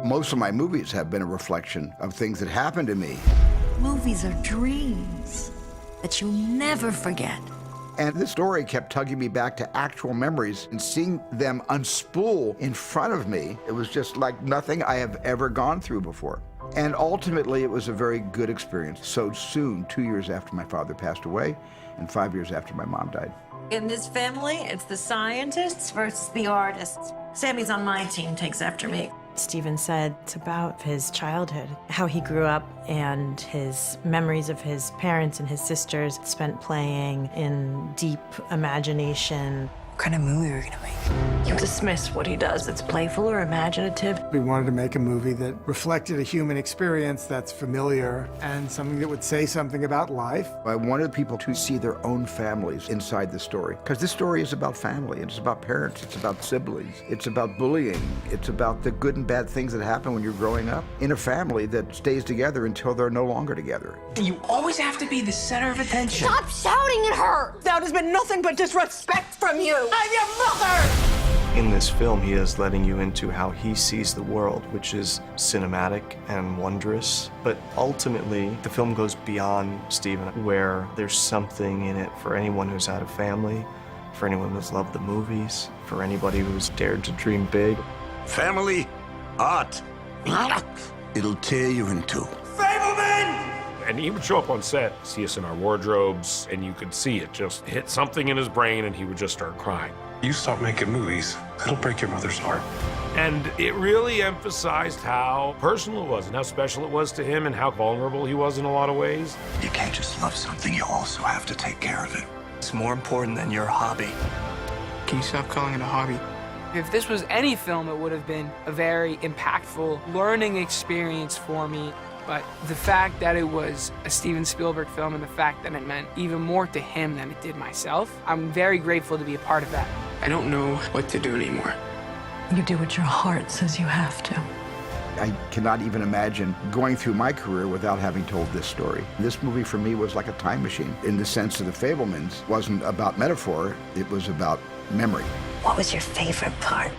Most of my movies have been a reflection of things that happened to me. Movies are dreams that you'll never forget. And this story kept tugging me back to actual memories, and seeing them unspool in front of me, it was just like nothing I have ever gone through before. And ultimately, it was a very good experience. So soon, 2 years after my father passed away, and 5 years after my mom died. In this family, it's the scientists versus the artists. Sammy's on my team, takes after me. Steven said it's about his childhood, how he grew up and his memories of his parents and his sisters spent playing in deep imagination. What kind of movie are we gonna make? You dismiss what he does that's playful or imaginative. We wanted to make a movie that reflected a human experience that's familiar and something that would say something about life. I wanted people to see their own families inside the story, because this story is about family, it's about parents, it's about siblings, it's about bullying, it's about the good and bad things that happen when you're growing up in a family that stays together until they're no longer together. You always have to be the center of attention. Stop shouting at her! That has been nothing but disrespect from you. I'm your mother! In this film, he is letting you into how he sees the world, which is cinematic and wondrous. But ultimately, the film goes beyond Steven, where there's something in it for anyone who's had a family, for anyone who's loved the movies, for anybody who's dared to dream big. Family, art, it'll tear you in two. Fabelman! And he would show up on set, see us in our wardrobes, and you could see it just hit something in his brain, and he would just start crying. You stop making movies, it'll break your mother's heart. And it really emphasized how personal it was and how special it was to him and how vulnerable he was in a lot of ways. You can't just love something, you also have to take care of it. It's more important than your hobby. Can you stop calling it a hobby? If this was any film, it would have been a very impactful learning experience for me. But the fact that it was a Steven Spielberg film and the fact that it meant even more to him than it did myself, I'm very grateful to be a part of that. I don't know what to do anymore. You do what your heart says you have to. I cannot even imagine going through my career without having told this story. This movie for me was like a time machine, in the sense that the Fabelmans wasn't about metaphor, it was about memory. What was your favorite part?